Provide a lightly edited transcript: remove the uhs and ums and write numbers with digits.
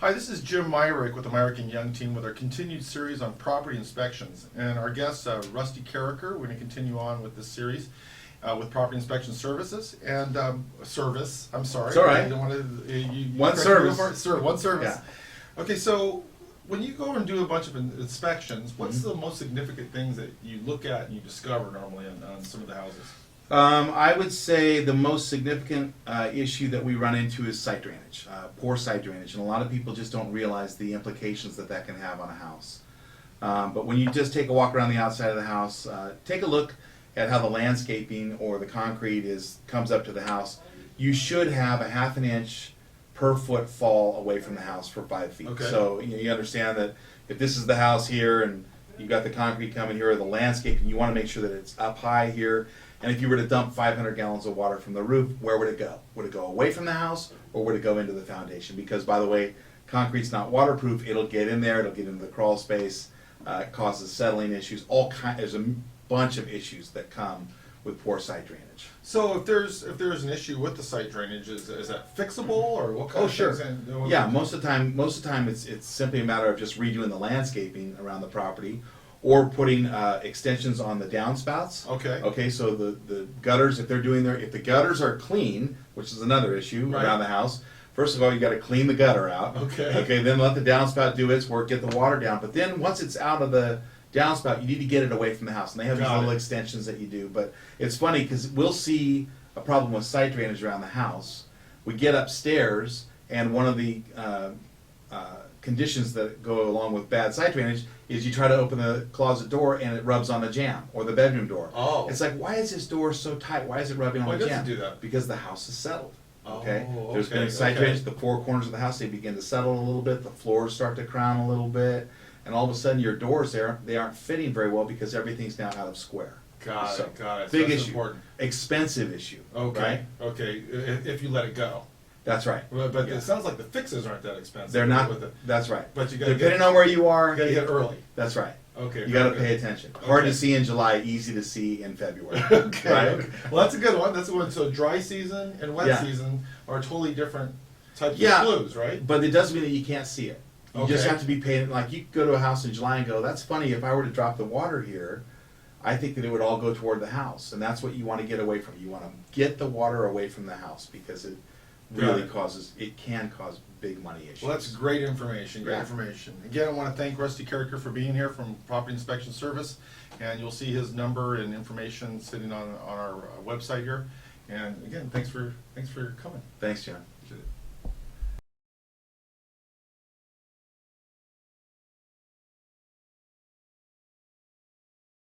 Hi, this is Jim Myrick with the Myrick and Young team with our continued series on property inspections. And our guest, Rusty Carricker, we're going to continue on with this series with property inspection services and service. I'm sorry. It's all right. I don't want to, One service. One service. Yeah. Okay, so when you go and do a bunch of inspections, what's the most significant things that you look at and you discover normally on some of the houses? I would say the most significant issue that we run into is site drainage, poor site drainage, and a lot of people just don't realize the implications that that can have on a house. But when you just take a walk around the outside of the house, take a look at how the landscaping or the concrete comes up to the house. You should have a ½ inch per foot fall away from the house for 5 feet. Okay. So you understand that if this is the house here and you've got the concrete coming here or the landscaping, you want to make sure that it's up high here. And if you were to dump 500 gallons of water from the roof, where would it go? Would it go away from the house or would it go into the foundation? Because, by the way, concrete's not waterproof. It'll get in there. It'll get into the crawl space. It causes settling issues. There's a bunch of issues that come with poor site drainage. So if there's an issue with the site drainage, is that fixable or what kind Oh, of sure. things? Yeah, most of the time it's simply a matter of just redoing the landscaping around the property, or putting extensions on the downspouts. Okay. Okay, so the gutters, if the gutters are clean, which is another issue Right. around the house. First of all, you got to clean the gutter out. Okay. Okay, then let the downspout do its work, get the water down. But then once it's out of the downspout, you need to get it away from the house. And they have these Got little it. extensions that you do. But it's funny because we'll see a problem with site drainage around the house. We get upstairs, and one of the conditions that go along with bad site drainage is you try to open the closet door and it rubs on the jamb, or the bedroom door. Oh. It's like, why is this door so tight? Why is it rubbing on Why the does it jamb? do that? Because the house is settled. Okay? Oh, There's been okay, site okay. drainage, the four corners of the house, they begin to settle a little bit, the floors start to crown a little bit, and all of a sudden your doors there, they aren't fitting very well because everything's now out of square. Got So, it. Got it. Big So that's issue. important. Expensive issue. Okay. Right? Okay. If you let it go. That's right. But Yeah. it sounds like the fixes aren't that expensive. They're not, With it. that's right. But you gotta Depending get, on where you are, you gotta get early. that's right. Okay. You got to very pay good. attention. Hard Okay. to see in July, easy to see in February. Okay, Right? okay. Well, that's a good one. That's a good one. So dry season and wet Yeah. season are totally different types Yeah. of flues, right? But it doesn't mean that you can't see it. You just Okay. have to be paying. Like, you could go to a house in July and go, that's funny, if I were to drop the water here, I think that it would all go toward the house. And that's what you want to get away from. You want to get the water away from the house because it really can cause big money issues. Well, that's great information. Great Yeah. information. Again, I want to thank Rusty Carricker for being here from Property Inspection Service, and you'll see his number and information sitting on our website here. And again, thanks for coming. Thanks, John. Appreciate it.